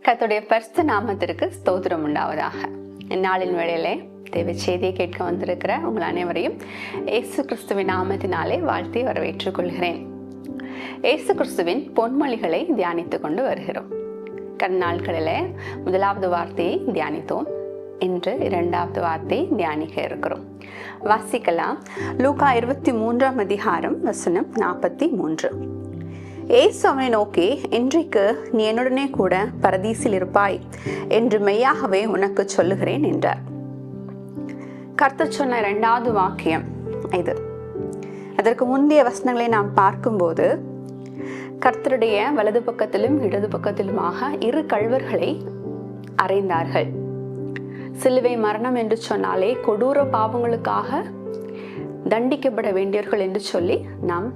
கர்த்தருடைய பரிசுத்த நாமத்திற்கு ஸ்தோத்திரம் உண்டாவதாக. இந்நாளின் வேளையிலே தேவ செய்தியை கேட்க வந்திருக்கிற உங்கள் அனைவரையும் இயேசு கிறிஸ்துவின் நாமத்தினாலே வாழ்த்தி வரவேற்றுக் கொள்கிறேன். இயேசு கிறிஸ்துவின் பொன்மொழிகளை தியானித்துக் கொண்டு வருகிறோம். கண்ணாட்களிலே முதலாவது வார்த்தையை தியானித்தோம். இன்று இரண்டாவது வார்த்தையை தியானிக்க இருக்கிறோம். வாசிக்கலாம். லூக்கா 23 அதிகாரம் வசனம் 43. ஏசு அவனை நோக்கி, இன்றைக்கு நீ என்னுடனே கூட பரதீசில் இருப்பாய் என்று மெய்யாகவே உனக்கு சொல்லுகிறேன் என்றார். கர்த்தர் சொன்ன இரண்டாவது வாக்கியம் இது. அதற்கு முந்தைய வசனங்களை நாம் பார்க்கும்போது கர்த்தருடைய வலது பக்கத்திலும் இடது பக்கத்திலுமாக இரு கள்வர்களை அறைந்தார்கள். சிலுவை மரணம் என்று சொன்னாலே கொடூர பாவங்களுக்காக தண்டிக்கப்பட வேண்டியவர்கள் என்று சொல்லி நாம்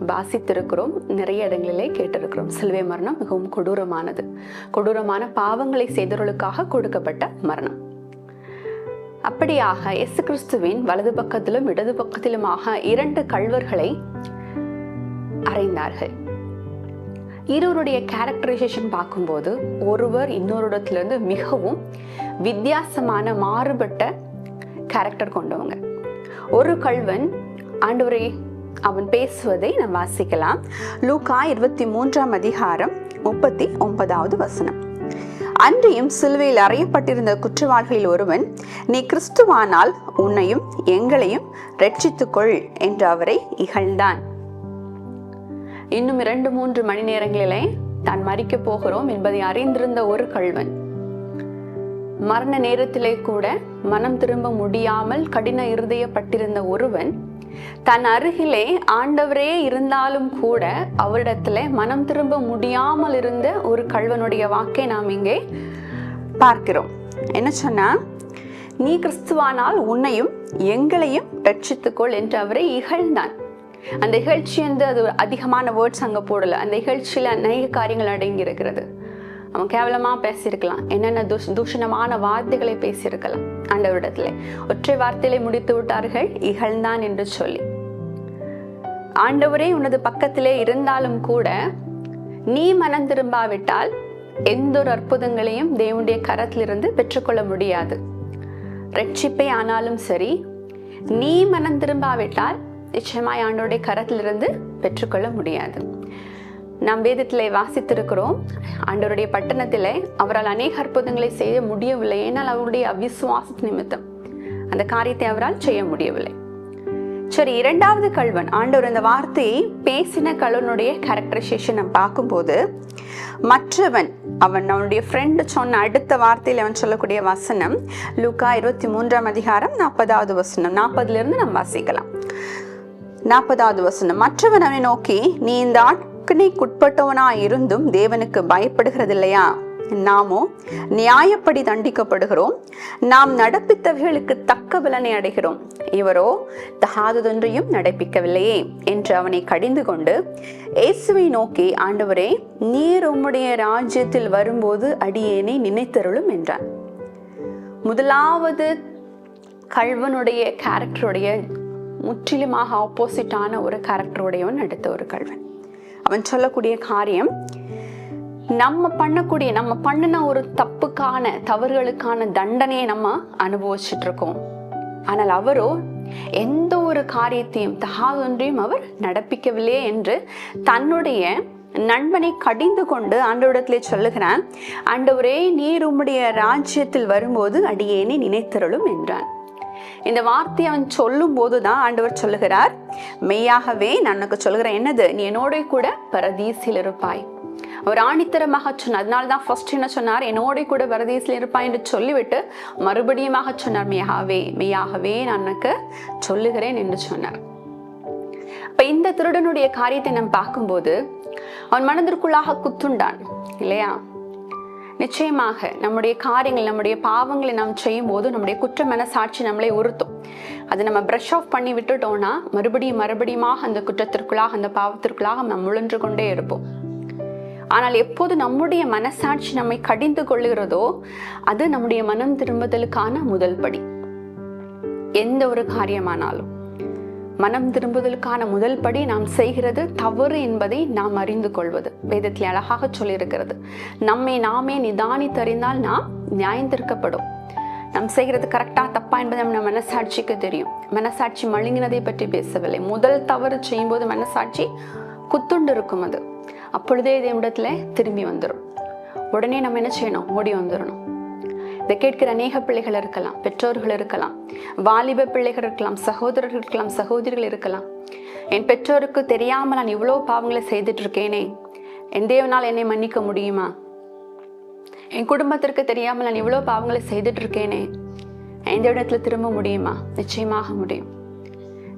வாசித்திருக்கிறோம். நிறைய இடங்களிலே கேட்டிருக்கிறோம். சிலுவை மரணம் மிகவும் கொடூரமானது. கொடூரமான பாவங்களை செய்தவர்களுக்காக கொடுக்கப்பட்ட மரணம். அப்படியாக இயேசு கிறிஸ்துவின் வலது பக்கத்திலும் இடது பக்கத்திலுமாக இரண்டு கள்வர்களை அறைந்தார்கள். இருவருடைய கேரக்டரைசேஷன் பார்க்கும்போது ஒருவர் இன்னொருடத்திலிருந்து மிகவும் வித்தியாசமான மாறுபட்ட கேரக்டர் கொண்டவங்க. ஒரு கள்வன் ஆண்டவரே அவன் பேசுவதை நாம் வாசிக்கலாம். லூக்கா 23 அதிகாரம் 39 வசனம். அன்றியும் சிலுவையில் அறையப்பட்டிருந்த குற்றவாளிகளில் ஒருவன், நீ கிறிஸ்துவானால் உன்னையும் எங்களையும் ரட்சித்துக்கொள் என்று அவரை இகழ்ந்தான். இன்னும் 2-3 மணி நேரங்களிலே தான் மரிக்க போகிறோம் என்பதை அறிந்திருந்த ஒரு கள்வன், மரண நேரத்திலே கூட மனம் திரும்ப முடியாமல் கடின இருதயப்பட்டிருந்த ஒருவன், தன் அருகிலே ஆண்டவரே இருந்தாலும் கூட அவரிடத்துல மனம் திரும்ப முடியாமல் இருந்த ஒரு கள்வனுடைய வாக்கை நாம் இங்கே பார்க்கிறோம். என்ன சொன்னா, நீ கிறிஸ்துவானால் உன்னையும் எங்களையும் ரட்சித்துக்கொள் என்று அவரை இகழ்ந்தான். அந்த இகழ்ச்சி வந்து அது அதிகமான வேர்ட்ஸ் அங்க போடல. அந்த இகழ்ச்சியில அநேக காரியங்கள் அடங்கி இருக்கிறது. அவன் கேவலமா பேசியிருக்கலாம், என்னென்ன தூஷணமான வார்த்தைகளை பேசியிருக்கலாம். ஆண்டவரிடத்துல ஒற்றை வார்த்தையிலே முடித்து விட்டார்கள், இகழ்ந்தான் என்று சொல்லி. ஆண்டவரே உனது பக்கத்திலே இருந்தாலும் கூட நீ மனம் திரும்பாவிட்டால் எந்த ஒரு அற்புதங்களையும் தேவனுடைய கரத்திலிருந்து பெற்றுக்கொள்ள முடியாது. ரட்சிப்பை ஆனாலும் சரி, நீ மனம் திரும்பாவிட்டால் நிச்சயமாய் ஆண்டவருடைய கரத்திலிருந்து பெற்றுக்கொள்ள முடியாது. நாம் வேதத்திலே வாசித்திருக்கிறோம், ஆண்டவருடைய பட்டணத்திலே அவரால் அநேக அற்புதங்களை செய்ய முடியவில்லை. ஏனால் அவருடைய அவிசுவாச நிமித்தம் அந்த காரியத்தை அவரால் செய்ய முடியவில்லை. சரி, இரண்டாவது கள்வன், ஆண்டவர் இந்த வார்த்தையை பேசின கள்வனுடைய கேரக்டரைசேஷன் நாம் பார்க்கும்போது, மற்றவன் அவனுடைய ஃப்ரெண்டு சொன்ன அடுத்த வார்த்தையில் அவன் சொல்லக்கூடிய வசனம் லூக்கா 23 அதிகாரம் 40 வசனம். 40 நாம் வாசிக்கலாம். 40 வசனம். மற்றவன் அவனை நோக்கி, நீ இந்த ஆட்கணைக்குட்பட்டவனா இருந்தும் தேவனுக்கு பயப்படுகிறதில்லையா? நாமோ நியாயப்படி தண்டிக்கப்படுகிறோம். நாம் நடப்பித்தவர்களுக்கு தக்க பலனை அடைகிறோம். இவரோ தகாததொன்றையும் நடப்பிக்கவில்லையே என்று அவனை கடிந்து கொண்டு இயேசுவை நோக்கி, ஆண்டவரே, நீர் உம்முடைய ராஜ்யத்தில் வரும்போது அடியேனை நினைத்தருளும் என்றான். முதலாவது கள்வனுடைய கேரக்டருடைய முற்றிலுமாக ஆப்போசிட்டான ஒரு கேரக்டருடையவன் அடுத்த ஒரு கள்வன். அவன் சொல்லக்கூடிய காரியம், நம்ம பண்ணின ஒரு தப்புக்கான தவறுகளுக்கான தண்டனையை நம்ம அனுபவிச்சுட்டு இருக்கோம். ஆனால் அவரோ எந்த ஒரு காரியத்தையும் தகாதொன்றையும் அவர் நடப்பிக்கவில்லையே என்று தன்னுடைய நண்பனை கடிந்து கொண்டு ஆண்டவரிடத்திலே சொல்லுகிறான், ஆண்டவரே, நீர் உம்முடைய ராஜ்யத்தில் வரும்போது அடியேனை நினைத்தருளும் என்றான். இந்த வார்த்தையை அவன் சொல்லும் போதுதான் ஆண்டவர் சொல்லுகிறார், மெய்யாகவே நான் உனக்கு சொல்லுகிறேன், என்னது, நீ என்னோட கூட பரதீசில் இருப்பாய். அவர் ஆணித்தரமாக சொன்னார். அதனால்தான் ஃபர்ஸ்ட் என்ன சொன்னார், என்னோட கூட பரதீசில் இருப்பாய் என்று சொல்லிவிட்டு மறுபடியும் சொன்னார், மெய்யாகவே நான் உனக்கு சொல்லுகிறேன் என்று சொன்னார். அப்ப இந்த திருடனுடைய காரியத்தை நாம் பார்க்கும்போது அவன் மனதிற்குள்ளாக குத்துண்டான் இல்லையா? நிச்சயமாக நம்முடைய காரியங்கள், நம்முடைய பாவங்களை நாம் செய்யும் போது நம்முடைய குற்ற மனசாட்சி நம்மளை உறுத்தும். அது நம்ம பிரஷ் ஆஃப் பண்ணி விட்டுட்டோம்னா மறுபடியும் அந்த குற்றத்திற்குள்ளாக, அந்த பாவத்திற்குள்ளாக நாம் முழன்று கொண்டே இருப்போம். ஆனால் எப்போது நம்முடைய மனசாட்சி நம்மை கடிந்து கொள்ளுகிறதோ அது நம்முடைய மனம் திரும்புதலுக்கான முதல் படி. எந்த ஒரு காரியமானாலும் மனம் திரும்புதலுக்கான முதல் படி நாம் செய்கிறது தவறு என்பதை நாம் அறிந்து கொள்வது. வேதத்தில் அழகாக சொல்லியிருக்கிறது, நம்மை நாமே நிதானித்தறிந்தால் நாம் நியாயந்திருக்கப்படும். நாம் செய்கிறது கரெக்டா தப்பா என்பது நம்ம மனசாட்சிக்கு தெரியும். மனசாட்சி மழுங்கினதை பற்றி பேசவில்லை. முதல் தவறு செய்யும் போது மனசாட்சி குத்துண்டு இருக்கும். அது அப்பொழுதே இதே இடத்துல திரும்பி வந்துடும். உடனே நம்ம என்ன செய்யணும்? ஓடி வந்துடணும். இதை கேட்கிற அநேக பிள்ளைகள் இருக்கலாம், பெற்றோர்கள் இருக்கலாம், வாலிப பிள்ளைகள் இருக்கலாம், சகோதரர்கள் இருக்கலாம், சகோதரிகள் இருக்கலாம். என் பெற்றோருக்கு தெரியாம நான் இவ்வளோ பாவங்களை செய்துட்டு இருக்கேனே, என் தேவனால் என்னை மன்னிக்க முடியுமா? என் குடும்பத்திற்கு தெரியாமல் நான் இவ்வளோ பாவங்களை செய்துட்டு இருக்கேனே, எந்த இடத்துல திரும்ப முடியுமா? நிச்சயமாக முடியும்.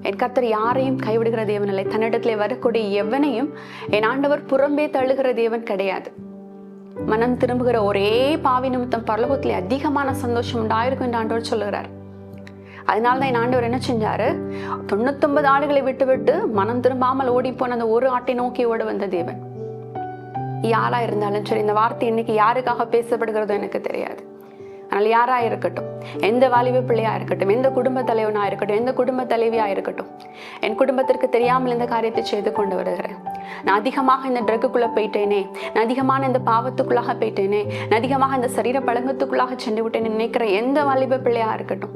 என் கர்த்தர் யாரையும் கைவிடுகிற தேவன் இல்லை. தன்னிடத்துல வரக்கூடிய எவனையும் என் ஆண்டவர் புறம்பே தள்ளுகிற தேவன் கிடையாது. மனம் திரும்புகிற ஒரே பாவி நிமித்தம் பரலோகத்திலே அதிகமான சந்தோஷம் உண்டாயிருக்கும் என்று ஆண்டவர் சொல்லுகிறார். அதனால்தான் என் ஆண்டவர் என்ன செஞ்சாரு? 99 ஆடுகளை விட்டு மனம் திரும்பாமல் ஓடி போன அந்த ஒரு ஆட்டை நோக்கி ஓட வந்த தேவன். யாரா இருந்தாலும் சரி, இந்த வார்த்தை இன்னைக்கு யாருக்காக பேசப்படுகிறதோ எனக்கு தெரியாது. ஆனால் யாரா இருக்கட்டும், எந்த வாலிப பிள்ளையா இருக்கட்டும், எந்த குடும்ப தலைவனா இருக்கட்டும், எந்த குடும்ப தலைவியா இருக்கட்டும், என் குடும்பத்திற்கு தெரியாமல் இந்த காரியத்தை செய்து கொண்டு வருகிறேன். நான் அதிகமாக இந்த ட்ரக்குக்குள்ள போயிட்டேனே, நான் அதிகமான இந்த பாவத்துக்குள்ளாக போயிட்டேனே, நான் அதிகமாக இந்த சரீர பழங்கத்துக்குள்ளாக சென்று விட்டேன்னு நினைக்கிற எந்த வாலிப பிள்ளையா இருக்கட்டும்,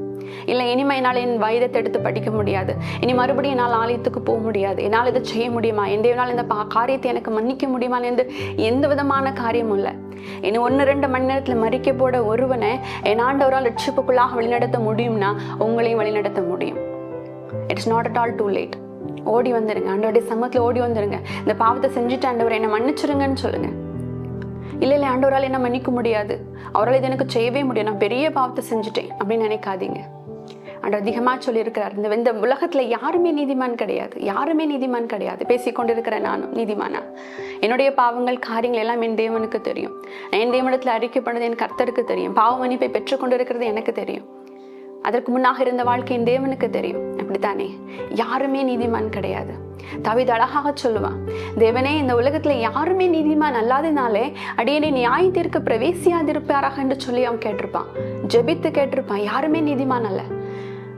இல்லை இனிமே என்னால் என் வயதத்தை எடுத்து படிக்க முடியாது, இனி மறுபடியும் என்னால் ஆலயத்துக்கு போக முடியாது, என்னால் இதை செய்ய முடியுமா, என்னால் இந்த காரியத்தை எனக்கு மன்னிக்க முடியுமா என்று எந்த விதமான காரியமும் இல்லை. இன்னும் 1-2 மணி நேரத்தில் மறிக்க போட ஒருவனை என் ஆண்டவரால் ரட்சிப்புக்குள்ளாக வழிநடத்த முடியும்னா உங்களையும் வழிநடத்த முடியும். It's not at all too late. ஓடி வந்துருங்க, ஆண்டவருடைய சமூகத்தில் ஓடி வந்துருங்க. இந்த பாவத்தை செஞ்சுட்டு ஆண்டவர் என்னை மன்னிச்சிருங்கன்னு சொல்லுங்க. இல்லை ஆண்டவரால் என்ன மன்னிக்க முடியாது, அவரால் இது எனக்கு செய்யவே முடியும், நான் பெரிய பாவத்தை செஞ்சுட்டேன் அப்படின்னு நினைக்காதீங்க. ஆண்டவர் அதிகமாக சொல்லியிருக்கிறார், இந்த உலகத்துல யாருமே நீதிமான் கிடையாது, யாருமே நீதிமான் கிடையாது. பேசிக்கொண்டிருக்கிற நானும் நீதிமானா? என்னுடைய பாவங்கள் காரியங்கள் எல்லாம் என் தேவனுக்கு தெரியும். என் தேவனிடத்தில் அறிக்கைப்படுறது என் கர்த்தருக்கு தெரியும். பாவ மன்னிப்பை பெற்றுக்கொண்டிருக்கிறது எனக்கு தெரியும். அதற்கு முன்னாக இருந்த வாழ்க்கை என் தேவனுக்கு தெரியும். அப்படித்தானே? யாருமே நீதிமான் கிடையாது. தாவீது அழகாக சொல்லுவான், தேவனே இந்த உலகத்துல யாருமே நீதிமான் அல்லாதனாலே அடியனை நியாய தீர்க்க பிரவேசியாதிருப்பாராக என்று சொல்லி அவன் கேட்டிருப்பான், ஜெபித்து கேட்டிருப்பான். யாருமே நீதிமான் அல்ல,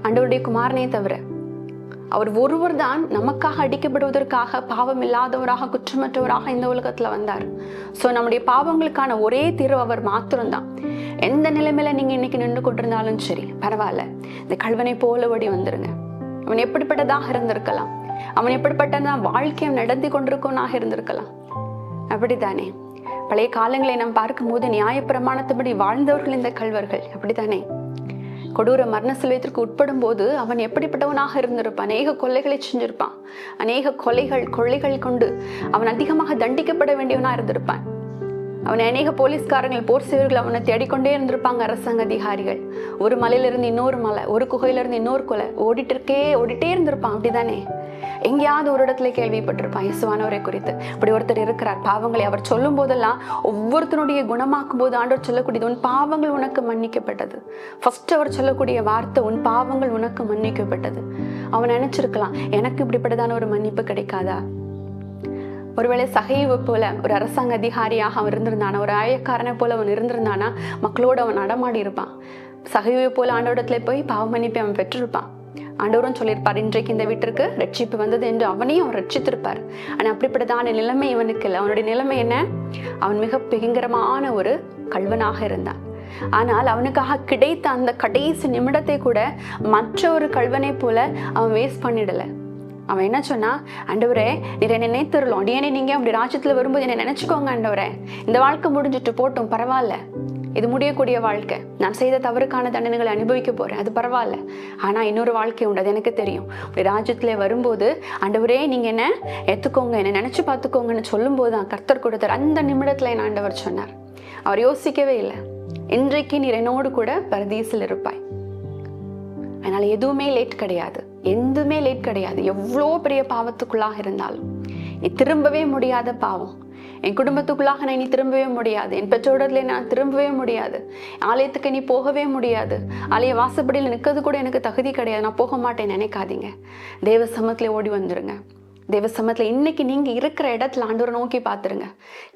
ஆண்டவருடைய குமாரனை தவிர. அவர் ஒருவர் தான் நமக்காக அடிக்கப்படுவதற்காக பாவம் இல்லாதவராக குற்றமற்றவராக இந்த உலகத்துல வந்தார். சோ நம்முடைய பாவங்களுக்கான ஒரே தீர்வு அவர் மாத்திரம்தான். எந்த நிலைமையில நீங்க இன்னைக்கு நின்று கொண்டிருந்தாலும் சரி பரவாயில்ல, இந்த கல்வனை போல ஓடி வந்துருங்க. அவன் எப்படிப்பட்டதாக இருந்திருக்கலாம், அவன் எப்படிப்பட்டதான் வாழ்க்கையை நடத்தி கொண்டிருக்கவனாக இருந்திருக்கலாம். அப்படித்தானே? பழைய காலங்களை நாம் பார்க்கும்போது நியாயப்பிரமாணத்தின்படி வாழ்ந்தவர்கள் இந்த கல்வர்கள். அப்படித்தானே? கொடூர மரண சிலுவைத்திற்கு உட்படும் போது அவன் எப்படிப்பட்டவனாக இருந்திருப்பான். அநேக கொலைகளை செஞ்சிருப்பான். அநேக கொள்ளைகள் கொண்டு அவன் அதிகமாக தண்டிக்கப்பட வேண்டியவனா இருந்திருப்பான். அவனை அநேக போலீஸ்காரங்கள், போர் சேவர்கள் அவனை தேடிக்கொண்டே இருந்திருப்பாங்க. அரசாங்க அதிகாரிகள் ஒரு மலையிலிருந்து இன்னொரு மலை, ஒரு குகையிலிருந்து இன்னொரு கொலை ஓடிட்டே இருந்திருப்பான். அப்படிதானே? எங்கேயாவது ஒரு இடத்துல கேள்விப்பட்டிருப்பான் இயேசுவானவரை குறித்து. அப்படி ஒருத்தர் இருக்கிறார். பாவங்களை அவர் சொல்லும் போதெல்லாம் ஒவ்வொருத்தனுடைய குணமாக்கும் போது ஆண்டவர் சொல்லக்கூடியது, உன் பாவங்கள் உனக்கு மன்னிக்கப்பட்டது. ஃபர்ஸ்ட் அவர் சொல்லக்கூடிய வார்த்தை, உன் பாவங்கள் உனக்கு மன்னிக்கப்பட்டது. அவன் நினைச்சிருக்கலாம், எனக்கு இப்படிப்பட்டதான ஒரு மன்னிப்பு கிடைக்காதா? ஒருவேளை சகைவு போல ஒரு அரசாங்க அதிகாரியாக அவன் இருந்திருந்தானா, ஒரு ஆயக்காரனை போல அவன் இருந்திருந்தானா, மக்களோடு அவன் நடமாடி இருப்பான். சகைவை போல ஆண்டவரிடத்துல போய் பாவ மன்னிப்பை அவன் பெற்றிருப்பான். ஆண்டவரும் சொல்லியிருப்பார், இன்றைக்கு இந்த வீட்டிற்கு ரட்சிப்பு வந்தது என்று அவனையும் அவன் ரட்சித்திருப்பார். ஆனா அப்படிப்பட்டதான நிலைமை இவனுக்கு இல்லை. அவனுடைய நிலைமை என்ன? அவன் மிக பயங்கரமான ஒரு கள்வனாக இருந்தான். ஆனால் அவனுக்காக கிடைத்த அந்த கடைசி நிமிடத்தை கூட மற்ற ஒரு கள்வனை போல அவன் வேஸ்ட் பண்ணிடல. அவன் என்ன சொன்னா, ஆண்டவரே நீர் என்னை நினைத்தருளும், அடியேனே நீங்க அப்படி ராஜ்யத்துல வரும்போது என்னை நினைச்சுக்கோங்க ஆண்டவரே, இந்த வாழ்க்கை முடிஞ்சிட்டு போட்டும் பரவாயில்ல, இது முடியக்கூடிய வாழ்க்கை, நான் செய்த தவறுக்கான தண்டனைகளை அனுபவிக்க போறேன், அது பரவாயில்ல, ஆனா இன்னொரு வாழ்க்கை உண்டு, அது எனக்கு தெரியும். இப்படி ராஜ்யத்துல வரும்போது ஆண்டவரே நீங்க என்ன ஏத்துக்கோங்க, என்னை நினைச்சு பார்த்துக்கோங்கன்னு சொல்லும் போதுதான் கர்த்தர் கொடுத்தார். அந்த நிமிடத்துல என் ஆண்டவர் சொன்னார். அவர் யோசிக்கவே இல்லை, இன்றைக்கு நீர் என்னோடு கூட பரதீசில் இருப்பாய். அதனால எதுவுமே லேட் கிடையாது, எதுவுமே லேட் கிடையாது. எவ்வளோ பெரிய பாவத்துக்குள்ளாக இருந்தாலும், நீ திரும்பவே முடியாத பாவம், என் குடும்பத்துக்குள்ளாக நான் நீ திரும்பவே முடியாது, என் பெற்றோரில் நான் திரும்பவே முடியாது, ஆலயத்துக்கு நீ போகவே முடியாது, ஆலய வாசப்படியில் நிற்கிறது கூட எனக்கு தகுதி கிடையாது, நான் போக மாட்டேன் நினைக்காதீங்க. தேவ சமூகத்துல ஓடி வந்துருங்க. தேவ சமூகத்துல இன்னைக்கு நீங்க இருக்கிற இடத்துல ஆண்டவரை நோக்கி பார்த்துருங்க.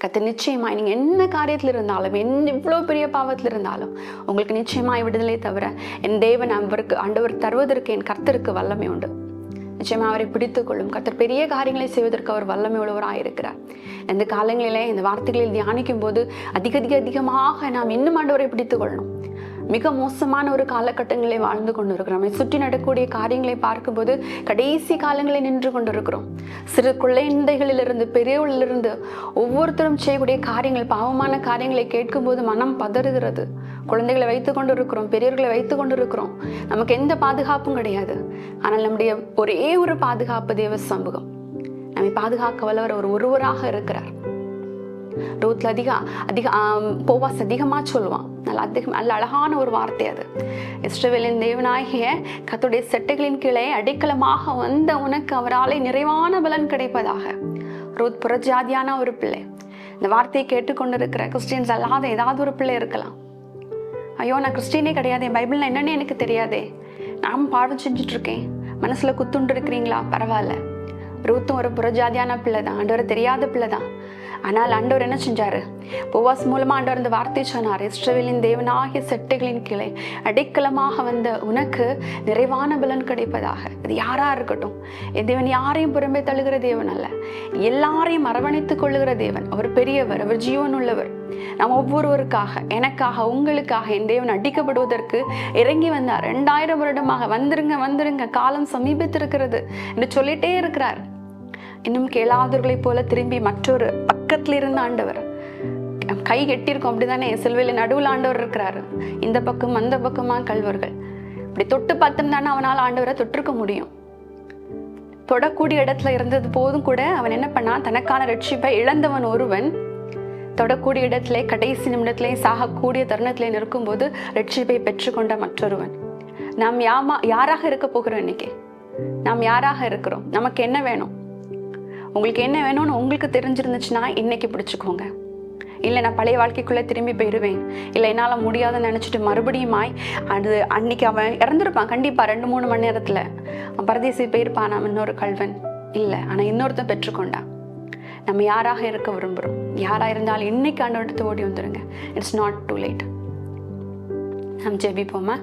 கர்த்தர் நிச்சயமா நீங்க என்ன காரியத்துல இருந்தாலும், இவ்வளவு பெரிய பாவத்துல இருந்தாலும் உங்களுக்கு நிச்சயமாய் விடுதலை தவிர என் தேவன் ஆண்டவர் தருவதற்கு என் கர்த்தருக்கு வல்லமை உண்டு. நிச்சயமா அவரை பிடித்துக் கொள்ளும். கர்த்தர் பெரிய காரியங்களை செய்வதற்கு அவர் வல்லமை உள்ளவராக இருக்கிறார். இந்த காலங்களிலே இந்த வார்த்தைகளில் தியானிக்கும் போது அதிகமாக நாம் இன்னும் ஆண்டவரை பிடித்துக் கொள்ளணும். மிக மோசமான ஒரு காலகட்டங்களை வாழ்ந்து கொண்டு இருக்கிறோம். சுற்றி நடக்கக்கூடிய காரியங்களை பார்க்கும்போது கடைசி காலங்களை நின்று கொண்டிருக்கிறோம். சிறு குழந்தைகளிலிருந்து பெரியவர்களிலிருந்து ஒவ்வொருத்தரும் செய்யக்கூடிய காரியங்கள், பாவமான காரியங்களை கேட்கும்போது மனம் பதறுகிறது. குழந்தைகளை வைத்துக் கொண்டு இருக்கிறோம், பெரியவர்களை வைத்துக் கொண்டு இருக்கிறோம். நமக்கு எந்த பாதுகாப்பும் கிடையாது. ஆனால் நம்முடைய ஒரே ஒரு பாதுகாப்பு தேவ சமூகம். நம்மை பாதுகாக்க வல்லவர் ஒருவராக இருக்கிறார். ரூத்ல போவாஸ் அதிகமா சொல்லுவான். நல்ல அழகான ஒரு வார்த்தை அது. இஸ்ரவேலின் தேவனாகிய கர்த்தருடைய செட்டைகளின் கீழே அடைக்கலமாக வந்த உனக்கு அவராலே நிறைவான பலன் கிடைப்பதாக. ரூத் புறஜாதியான ஒரு பிள்ளை. இந்த வார்த்தையை கேட்டுக்கொண்டிருக்கிற கிறிஸ்டியன்ஸ் அல்லாத ஏதாவது ஒரு பிள்ளை இருக்கலாம். ஐயோ, நான் கிறிஸ்டியனே கிடையாதே, பைபிள்னா என்னன்னு எனக்கு தெரியாதே, நான் பாடம் செஞ்சுட்டு இருக்கேன், மனசுல குத்துண்டு இருக்கிறீங்களா? பரவாயில்ல. ரூத்தும் ஒரு புறஜாதியான பிள்ளை தான், ஆண்டவரை தெரியாத பிள்ளை தான். ஆனால் ஆண்டவர் என்ன செஞ்சாரு? போவாஸ் மூலமா ஆண்டவர் இந்த வார்த்தை சொன்னார். இஸ்ரவேலின் தேவனாகிய செட்டைகளின் கீழே அடைக்கலமாக வந்த உனக்கு நிறைவான பலன் கிடைப்பதாக. அது யாரா இருக்கட்டும், என் தேவன் யாரையும் புறம்பே தள்ளுகிற தேவன் அல்ல, எல்லாரையும் அரவணைத்துக் கொள்ளுகிற தேவன். அவர் பெரியவர், அவர் ஜீவன் உள்ளவர். நாம் ஒவ்வொருவருக்காக, எனக்காக, உங்களுக்காக என் தேவன் அடிக்கப்படுவதற்கு இறங்கி வந்தார். 2000 வருடமாக வந்துருங்க, காலம் சமீபித்திருக்கிறது என்று சொல்லிட்டே இருக்கிறார். இன்னும் கேளாதவர்களைப் போல திரும்பி மற்றொரு பக்கத்துல இருந்த ஆண்டவர், கை கெட்டிருக்கும் அப்படிதானே, சிலுவையில நடுவில் ஆண்டவர் இருக்கிறாரு. இந்த பக்கம் அந்த பக்கமா கல்வர்கள். இப்படி தொட்டு பார்த்திருந்தானே அவனால் ஆண்டவரை தொட்டிருக்க முடியும். தொடக்கூடிய இடத்துல இருந்தது போதும் கூட அவன் என்ன பண்ணான்? தனக்கான ரட்சிப்பை இழந்தவன் ஒருவன் தொடக்கூடிய இடத்திலே, கடைசி நிமிடத்திலே, சாகக்கூடிய தருணத்திலே நிற்கும் போது ரட்சிப்பை பெற்றுக்கொண்ட மற்றொருவன். நாம் யாராக இருக்க போகிறோம்? இன்னைக்கு நாம் யாராக இருக்கிறோம்? நமக்கு என்ன வேணும்? உங்களுக்கு என்ன வேணும்னு உங்களுக்கு தெரிஞ்சிருந்துச்சுன்னா இன்னைக்கு பிடிச்சுக்கோங்க. இல்லை, நான் பழைய வாழ்க்கைக்குள்ளே திரும்பி போயிடுவேன், இல்லை என்னால் முடியாதுன்னு நினச்சிட்டு மறுபடியுமாய் அது அன்னைக்கு அவன் இறந்துருப்பான் கண்டிப்பாக. 2-3 மணி நேரத்தில் அவன் பரதேசி போயிருப்பான். அவன் இன்னொரு கல்வன் இல்லை, ஆனால் இன்னொருத்தன் பெற்றுக்கொண்டான். நம்ம யாராக இருக்க விரும்புகிறோம்? யாராக இருந்தாலும் இன்னைக்கு ஆண்டவர்கிட்ட ஓடி வந்துடுங்க. It's not too late. நாம் ஜெபிப்போமா?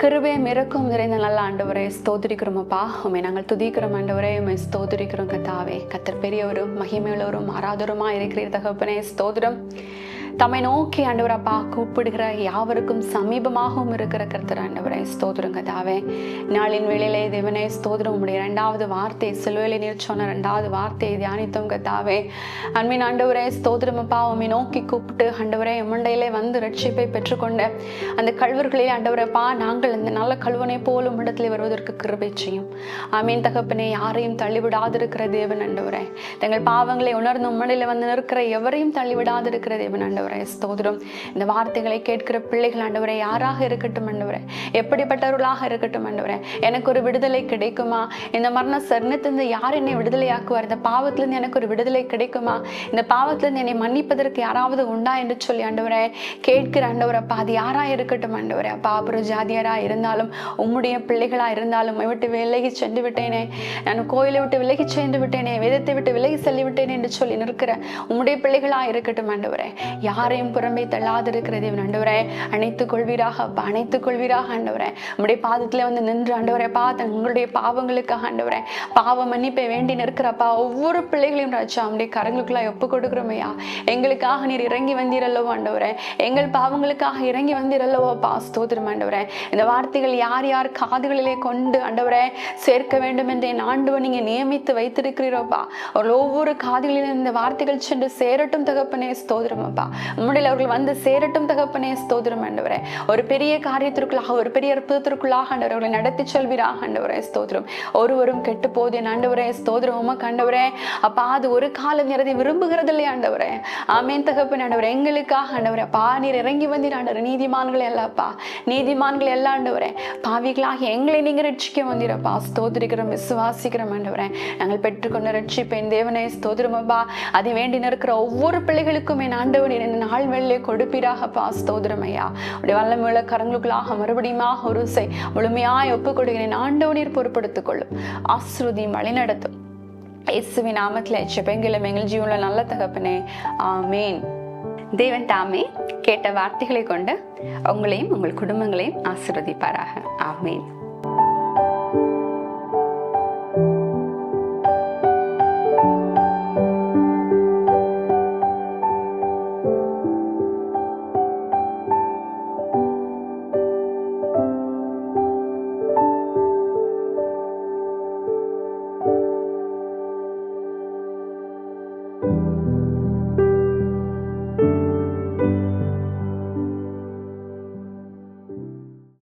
கிருபையும் இரக்கம் நிறைந்த நல்ல ஆண்டவரே, ஸ்தோத்திரிக்கிறோமப்பா. உண்மை நாங்கள் துதிக்கிறோம் ஆண்டவரே, உண்மை ஸ்தோத்திரிக்கிறோம் கர்த்தாவே. கர்த்தர் பெரியவரும் மகிமையுள்ளவரும் ஆராதருமா இருக்கிறீர் தகப்பனே, ஸ்தோத்திரம். தம்மை நோக்கி ஆண்டவரப்பா கூப்பிடுகிற யாவருக்கும் சமீபமாகவும் இருக்கிற கர்த்தர் ஆண்டவரே, ஸ்தோத்திரம் கர்த்தாவே. நாளின் வேளையிலே தேவனே ஸ்தோத்திரம். உம்முடைய 2வது வார்த்தை, சிலுவையிலே நீர் சொன்ன 2வது வார்த்தையை தியானித்தோம் கர்த்தாவே. அன்பின் ஆண்டவரே ஸ்தோத்திரமப்பா, உம்மை நோக்கி கூப்பிட்டு ஆண்டவரே முண்டையிலே வந்து ரட்சிப்பை பெற்றுக்கொண்ட அந்த கல்வர்களிலே ஆண்டவரப்பா நாங்கள் அந்த நல்ல கல்வனை போல் உம்மிடத்திலே வருவதற்கு கிருபை செய்யும். ஆமீன் தகப்பனே. யாரையும் தள்ளிவிடாதிருக்கிற தேவன் ஆண்டவரே, தங்கள் பாவங்களை உணர்ந்து உம்மிடையில வந்து நிற்கிற எவரையும் தள்ளிவிடாதிருக்கிற தேவன் ஆண்டவரே, ஸ்தோத்திரம். இந்த வார்த்தைகளை கேட்கிற பிள்ளைகள் ஆண்டவரே யாராக இருக்கட்டும் ஆண்டவரே, எப்படிப்பட்டவர்களாக இருக்கட்டும் ஆண்டவரே, எனக்கு ஒரு விடுதலை கிடைக்குமா? இந்த மரண சரணத்திலிருந்து யார் என்னை விடுதலையாக்குவார்? இந்த பாவத்திலிருந்து எனக்கு ஒரு விடுதலை கிடைக்குமா? இந்த பாவத்திலிருந்து என்னை மன்னிப்பதற்கு யாராவது உண்டா என்று சொல்லி ஆண்டவரே கேட்கிற ஆண்டவரப்பா, அது யாரா இருக்கட்டும் ஆண்டவரே. அப்பா, அப்புறம் ஜாதியரா இருந்தாலும், உம்முடைய பிள்ளைகளா இருந்தாலும், விட்டு விலகி சென்று விட்டேனே, நான் கோயிலை விட்டு விலகி சென்று விட்டேனே, வேதத்தை விட்டு விலகி செல்லி விட்டேனே என்று சொல்லி நிற்கிற உம்முடைய பிள்ளைகளா இருக்கட்டும் ஆண்டவரே. யாரையும் புறம்பே தள்ளாதிருக்கிற தேவன் ஆண்டவரே, அணைத்துக் கொள்வீராக அப்பா, அணைத்துக் கொள்வீராக ஆண்டவரே. உம்முடைய பாதத்துல வந்து நின்று ஆண்டவரே பா, தங்களுடைய பாவங்களுக்காக ஆண்டவரே பாவ மன்னிப்பை வேண்டி நிற்கிறப்பா ஒவ்வொரு பிள்ளைகளையும் ராஜா உம்முடைய கரங்களுக்குள்ள ஒப்பு கொடுக்கிறோமையா. எங்களுக்காக நீர் இறங்கி வந்தீரல்லவோ ஆண்டவரே, எங்கள் பாவங்களுக்காக இறங்கி வந்தீரல்லவோ அப்பா, ஸ்தோத்திரம் ஆண்டவரே. இந்த வார்த்தைகள் யார் யார் காதுகளிலே கொண்டு ஆண்டவரே சேர்க்க வேண்டும் என்று என் ஆண்டவர் நீங்க நியமித்து வைத்திருக்கிறீரோப்பா. ஒவ்வொரு காதுகளிலும் இந்த வார்த்தைகள் சென்று சேரட்டும் தகப்பனே, ஸ்தோத்திரம் அப்பா. உம்முடைய அவர்கள் வந்து சேரட்டும் தகப்பனே, ஸ்தோத்திரம் ஆண்டவரே. ஒரு பெரிய காரியத்திற்குள்ளாக, ஒரு பெரிய அற்புதத்திற்குள்ளாக ஆண்டவர்களை நடத்தி செல்வீராக ஆண்டவரே, ஸ்தோத்திரம். ஒருவரும் கெட்டு போதேன் ஆண்டவரே, ஸ்தோத்திரம் உமக்கு ஆண்டவரே. அப்பா, அது ஒரு காலம் நிறதை விரும்புகிறது இல்லையா ஆண்டவரே. ஆமேன் தகப்பன் ஆண்டவரே. எங்களுக்காக ஆண்டவரே அப்பா நீர் இறங்கி வந்தீர் ஆண்டவரே. நீதிமான்கள் எல்லாப்பா, நீதிமான்கள் எல்லா ஆண்டவரே, பாவிகளாக எங்களை நீங்க ரட்சிக்க வந்தீரப்பா, ஸ்தோத்திரிக்கிறோம், விசுவாசிக்கிறோம் ஆண்டவரே. நாங்கள் பெற்றுக்கொண்ட ரட்சிப்பேன் தேவனே, ஸ்தோத்திரம் அப்பா. அதை வேண்டி நிற்கிற ஒவ்வொரு பிள்ளைகளுக்கும் என் ஆண்டவர் நாள் வெளியே கொடுப்பீராகப்பா, ஸ்தோத்திரம் ஐயா. உடைய வல்லமையுள்ள கரங்களுக்குள்ளாக மறுபடியும் ஒரு முழுமையாய் ஒப்புக் கொடுக்கிறேன் ஆண்டவர் நீர் பொறுப்படுத்திக் கொள்ளும், ஆசீர்வதியும், வழிநடத்தும். இயேசுவின் நாமத்தில் ஜெபங்களும் எங்கள் ஜீவனுள்ள நல்ல தகப்பனே, ஆமேன். தேவன் தாமே கேட்ட வார்த்தைகளை கொண்டு உங்களையும் உங்கள் குடும்பங்களையும் ஆசீர்வதிப்பாராக. ஆமென்.